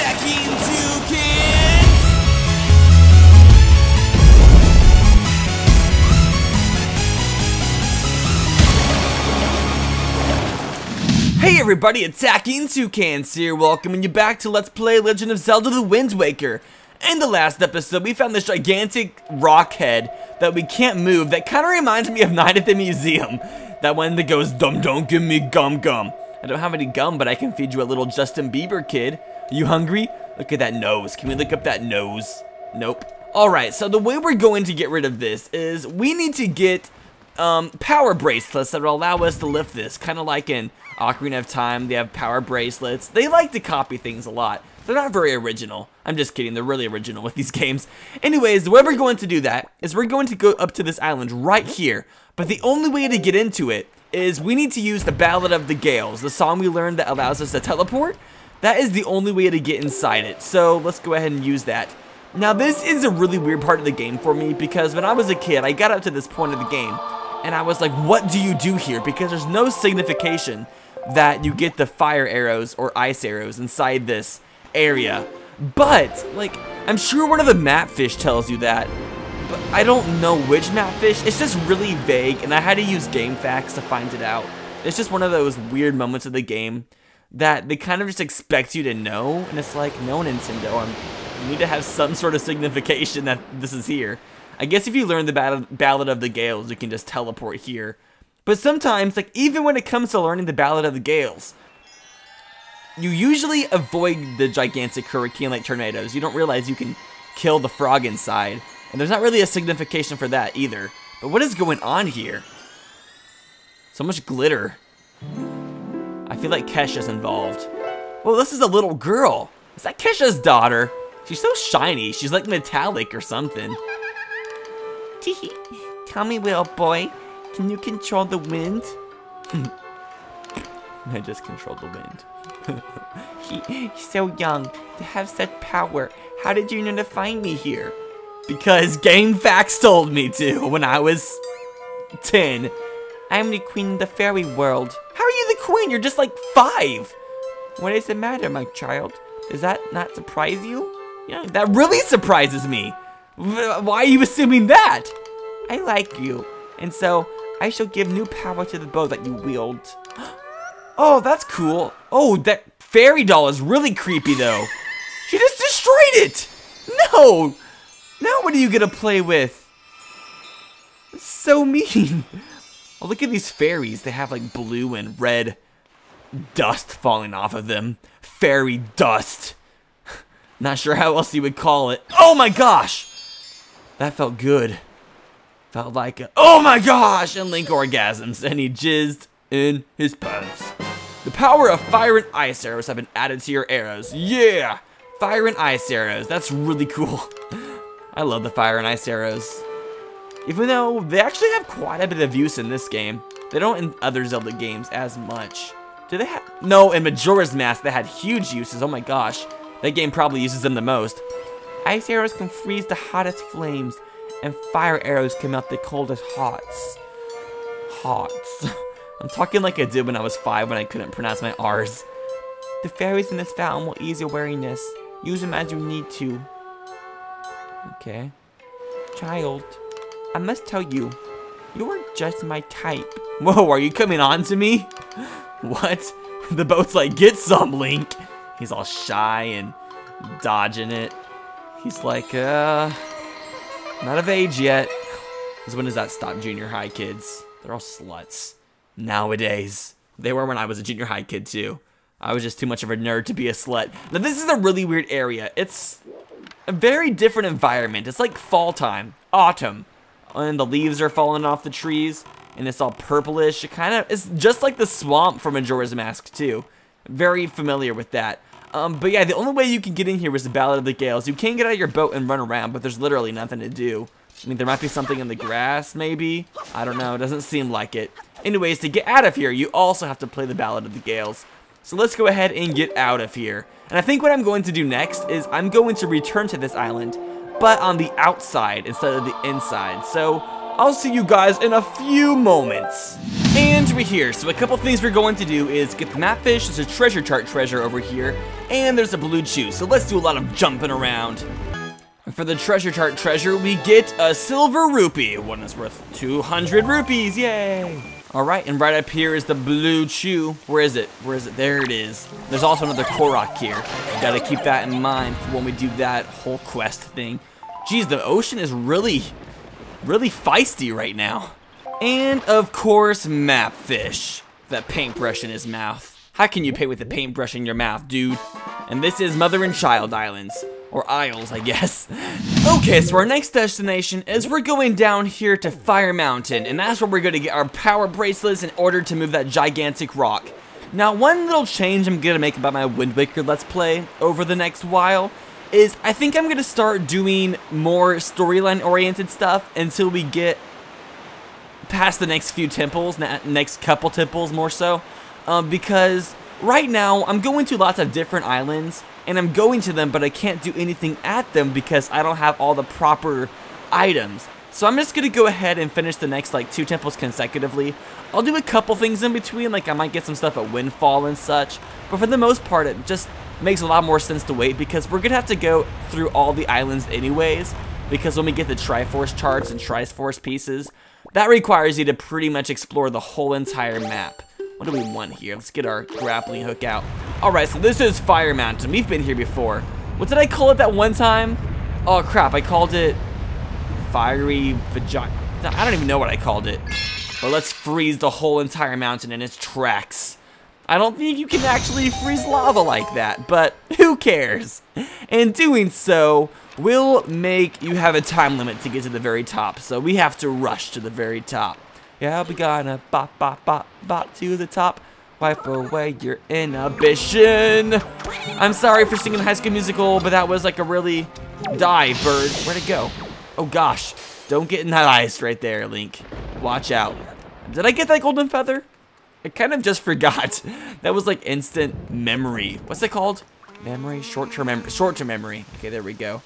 AttackingTucans! Hey everybody, AttackingTucans here, welcoming you back to Let's Play Legend of Zelda the Wind Waker. In the last episode, we found this gigantic rock head that we can't move that kind of reminds me of Night at the Museum. That one that goes, "Dum dum, give me gum gum." I don't have any gum, but I can feed you a little Justin Bieber kid. Are you hungry? Look at that nose. Can we look up that nose? Nope. Alright, so the way we're going to get rid of this is we need to get power bracelets that will allow us to lift this. Kind of like in Ocarina of Time, they have power bracelets. They like to copy things a lot. They're not very original. I'm just kidding, they're really original with these games. Anyways, the way we're going to do that is we're going to go up to this island right here. But the only way to get into it is we need to use the Ballad of the Gales, the song we learned that allows us to teleport. That is the only way to get inside it, so let's go ahead and use that. Now this is a really weird part of the game for me because when I was a kid, I got up to this point of the game and I was like, what do you do here? Because there's no signification that you get the fire arrows or ice arrows inside this area. But, like, I'm sure one of the map fish tells you that. But I don't know which map fish. It's just really vague, and I had to use game facts to find it out. It's just one of those weird moments of the game that they kind of just expect you to know, and it's like, no, Nintendo, you need to have some sort of signification that this is here. I guess if you learn the Ballad of the Gales, you can just teleport here. But sometimes, like, even when it comes to learning the Ballad of the Gales, you usually avoid the gigantic hurricane-like tornadoes. You don't realize you can kill the frog inside. And there's not really a signification for that either. But what is going on here? So much glitter. I feel like Kesha's involved. Well, this is a little girl. Is that Kesha's daughter? She's so shiny. She's like metallic or something. Teehee. Tell me, little boy, can you control the wind? I just controlled the wind. He's so young to have such power. How did you know to find me here? Because game facts told me to when I was 10. I'm the queen of the fairy world. How are you the queen? You're just like 5. What does it matter, my child? Does that not surprise you? Yeah, that really surprises me. Why are you assuming that? I like you, and so I shall give new power to the bow that you wield. Oh, that's cool. Oh, that fairy doll is really creepy, though. She just destroyed it. No. Now what are you gonna play with? It's so mean. Oh, look at these fairies. They have like blue and red dust falling off of them. Fairy dust. Not sure how else you would call it. Oh my gosh. That felt good. Felt like a, oh my gosh. And Link orgasms and he jizzed in his pants. The power of fire and ice arrows have been added to your arrows. Yeah. Fire and ice arrows. That's really cool. I love the fire and ice arrows. Even though they actually have quite a bit of use in this game. They don't in other Zelda games as much. Do they have? No, in Majora's Mask they had huge uses. Oh my gosh. That game probably uses them the most. Ice arrows can freeze the hottest flames, and fire arrows can melt the coldest hots. Hots. I'm talking like I did when I was 5 when I couldn't pronounce my R's. The fairies in this fountain will ease your weariness. Use them as you need to. Okay. Child, I must tell you, you are just my type. Whoa, are you coming on to me? What? The boat's like, get some, Link. He's all shy and dodging it. He's like, not of age yet. Because when does that stop, junior high kids? They're all sluts. Nowadays. They were when I was a junior high kid, too. I was just too much of a nerd to be a slut. Now, this is a really weird area. It's a very different environment. It's like fall time, autumn, and the leaves are falling off the trees, and it's all purplish. It's just like the swamp from Majora's Mask too. Very familiar with that. But yeah, the only way you can get in here is the Ballad of the Gales. You can get out of your boat and run around, but there's literally nothing to do. I mean, there might be something in the grass, maybe. I don't know. It doesn't seem like it. Anyways, to get out of here, you also have to play the Ballad of the Gales. So let's go ahead and get out of here. And I think what I'm going to do next is I'm going to return to this island, but on the outside instead of the inside. So I'll see you guys in a few moments. And we're here. So a couple things we're going to do is get the map fish. There's a treasure chart treasure over here, and there's a blue chew. So let's do a lot of jumping around. For the treasure chart treasure, we get a silver rupee. One is worth 200 rupees, yay! All right, and right up here is the blue chew. Where is it? Where is it? There it is. There's also another Korok here. Gotta keep that in mind for when we do that whole quest thing. Geez, the ocean is really feisty right now. And of course, map fish. That paintbrush in his mouth. How can you paint with a paintbrush in your mouth, dude? And this is Mother and Child Islands. Or Isles, I guess. Okay, so our next destination is we're going down here to Fire Mountain, and that's where we're going to get our power bracelets in order to move that gigantic rock. Now, one little change I'm going to make about my Wind Waker Let's Play over the next while is I think I'm going to start doing more storyline-oriented stuff until we get past the next few temples, next couple temples more so, because right now I'm going to lots of different islands, and I'm going to them, but I can't do anything at them because I don't have all the proper items. So I'm just going to go ahead and finish the next like 2 temples consecutively. I'll do a couple things in between, like I might get some stuff at Windfall and such, but for the most part it just makes a lot more sense to wait because we're going to have to go through all the islands anyways, because when we get the Triforce charts and Triforce pieces, that requires you to pretty much explore the whole entire map. What do we want here? Let's get our grappling hook out. Alright, so this is Fire Mountain. We've been here before. What did I call it that one time? Oh crap, I called it Fiery Vagina. I don't even know what I called it. But let's freeze the whole entire mountain in its tracks. I don't think you can actually freeze lava like that, but who cares? In doing so, will make you have a time limit to get to the very top. So we have to rush to the very top. Yeah, we gonna bop, bop, bop, bop to the top. Wipe away your inhibition. I'm sorry for singing High School Musical, but that was like a really... Die, bird. Where'd it go? Oh gosh. Don't get in that ice right there, Link. Watch out. Did I get that golden feather? I kind of just forgot. That was like instant memory. What's it called? Memory? Short-term memory. Short-term memory. Okay, there we go.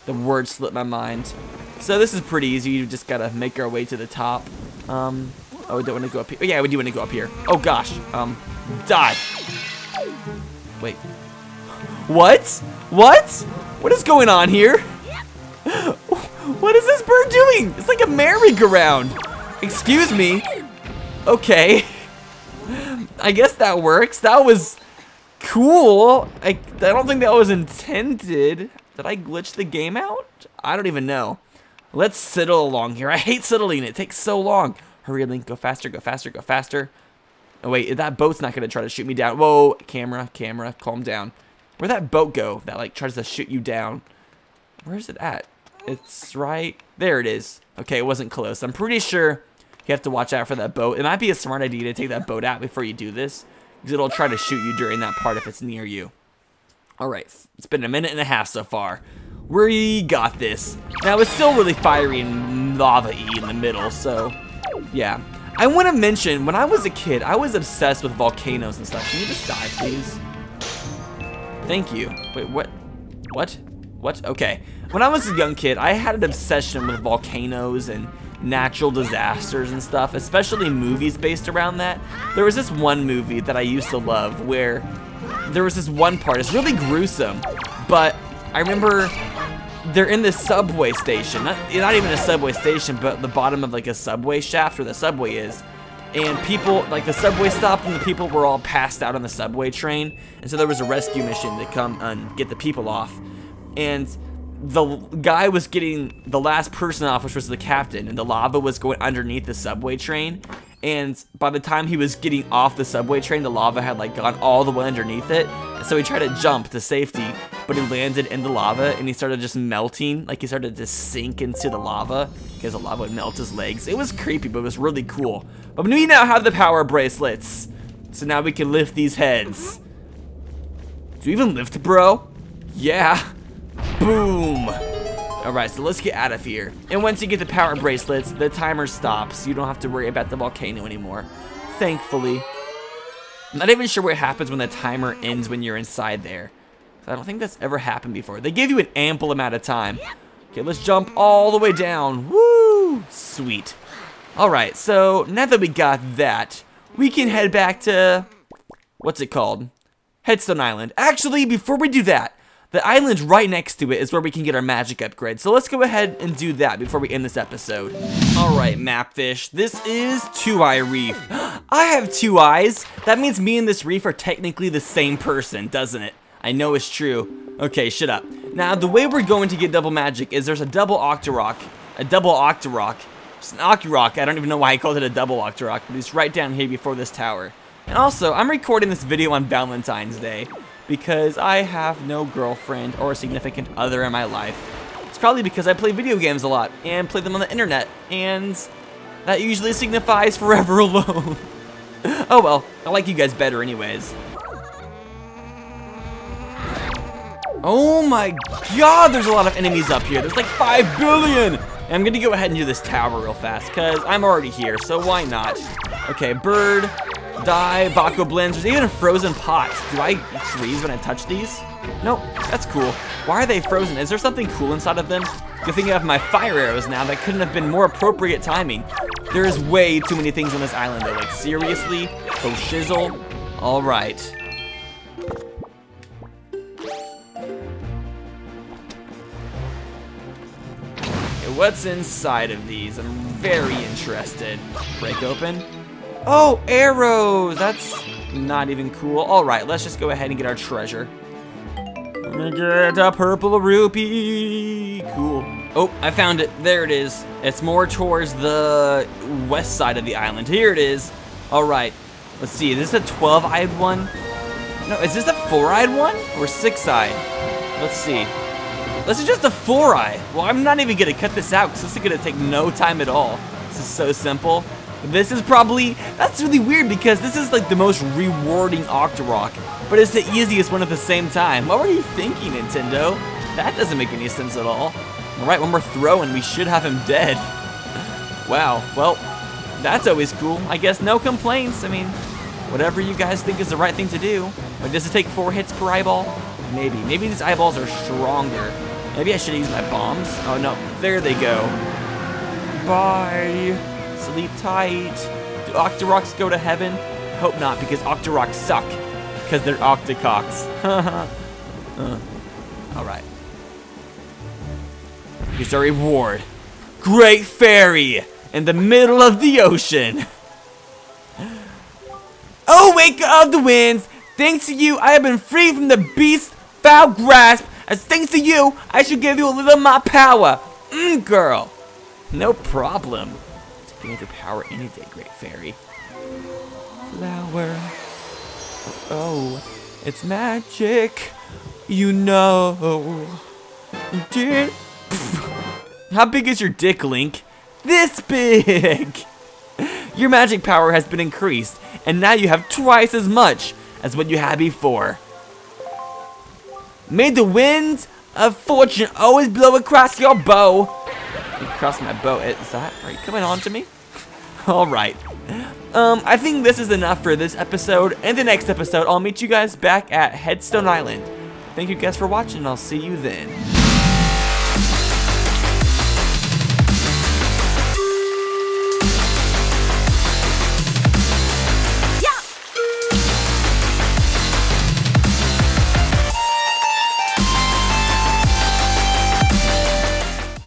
The word slipped my mind. So this is pretty easy. You just gotta make our way to the top. Oh, we don't want to go up here. Yeah, we do want to go up here. Oh gosh. Die. Wait. What? What? What is going on here? What is this bird doing? It's like a merry-go-round. Excuse me. Okay. I guess that works. That was cool. I don't think that was intended. Did I glitch the game out? I don't even know. Let's sidle along here. I hate sidling. It takes so long. Hurry, Link. Go faster, go faster, go faster. Oh, wait. That boat's not going to try to shoot me down. Whoa. Camera, camera. Calm down. Where'd that boat go that, like, tries to shoot you down? Where's it at? It's right... There it is. Okay, it wasn't close. I'm pretty sure you have to watch out for that boat. It might be a smart idea to take that boat out before you do this, because it'll try to shoot you during that part if it's near you. Alright, it's been a minute and a half so far. We got this. Now, it's still really fiery and lava-y in the middle, so, yeah. I want to mention, when I was a kid, I was obsessed with volcanoes and stuff. Can you just die, please? Thank you. Wait, what? What? What? Okay. When I was a young kid, I had an obsession with volcanoes and natural disasters and stuff, especially movies based around that. There was this one movie that I used to love where there was this one part, it's really gruesome, but I remember they're in this subway station, not even a subway station, but the bottom of like a subway shaft where the subway is, and people, like the subway stopped and the people were all passed out on the subway train, and so there was a rescue mission to come and get the people off, and the guy was getting the last person off, which was the captain, and the lava was going underneath the subway train, and by the time he was getting off the subway train, the lava had like gone all the way underneath it, and so he tried to jump to safety, but he landed in the lava, and he started just melting, like he started to sink into the lava, because the lava would melt his legs. It was creepy, but it was really cool. But we now have the power bracelets, so now we can lift these heads. Do you even lift, bro? Yeah. Boom. Alright, so let's get out of here. And once you get the power bracelets, the timer stops. You don't have to worry about the volcano anymore. Thankfully. I'm not even sure what happens when the timer ends when you're inside there. I don't think that's ever happened before. They give you an ample amount of time. Okay, let's jump all the way down. Woo! Sweet. Alright, so now that we got that, we can head back to, what's it called? Headstone Island. Actually, before we do that, the island right next to it is where we can get our magic upgrade. So let's go ahead and do that before we end this episode. Alright, Mapfish, this is Two Eye Reef. I have 2 eyes. That means me and this reef are technically the same person, doesn't it? I know it's true. Okay, shut up. Now, the way we're going to get double magic is there's a double Octorok. A double Octorok. It's an Octorok. I don't even know why I called it a double Octorok, but it's right down here before this tower. And also, I'm recording this video on Valentine's Day because I have no girlfriend or significant other in my life. It's probably because I play video games a lot and play them on the internet, and that usually signifies forever alone. Oh well, I like you guys better anyways. Oh my god, there's a lot of enemies up here. There's like 5 billion! And I'm gonna go ahead and do this tower real fast, because I'm already here, so why not? Okay, bird, die, Baco blends. There's even a frozen pot. Do I freeze when I touch these? Nope, that's cool. Why are they frozen? Is there something cool inside of them? Good thing I have my fire arrows now. That couldn't have been more appropriate timing. There is way too many things on this island though. Like seriously? Go shizzle? Alright. What's inside of these? I'm very interested. Break open. Oh, arrows! That's not even cool. Alright, let's just go ahead and get our treasure. I'm gonna get a purple rupee. Cool. Oh, I found it. There it is. It's more towards the west side of the island. Here it is. Alright. Let's see. Is this a 12-eyed one? No, is this a 4-eyed one? Or 6-eyed? Let's see. This is just a 4-eye. Well, I'm not even gonna cut this out because this is gonna take no time at all. This is so simple. This is probably, that's really weird because this is like the most rewarding Octorok, but it's the easiest one at the same time. What were you thinking, Nintendo? That doesn't make any sense at all. All right, one more throw and we should have him dead. Wow, well, that's always cool. I guess no complaints. I mean, whatever you guys think is the right thing to do. But does it take 4 hits per eyeball? Maybe. Maybe these eyeballs are stronger. Maybe I should use my bombs. Oh no, there they go. Bye. Sleep tight. Do Octoroks go to heaven? Hope not, because Octoroks suck. Because they're Octococks. Alright. Here's our reward. Great Fairy! In the middle of the ocean. Oh, wake of the winds! Thanks to you, I have been free from the beast's foul grasp. As thanks to you, I should give you a little of my power. Girl. No problem. Taking your power any day, Great Fairy. Flower. Oh, it's magic. You know. Dick. How big is your dick, Link? This big. Your magic power has been increased, and now you have twice as much as what you had before. May the winds of fortune always blow across your bow. Across my bow. Is that? Are you coming on to me? Alright. I think this is enough for this episode. In the next episode, I'll meet you guys back at Headstone Island. Thank you guys for watching. I'll see you then.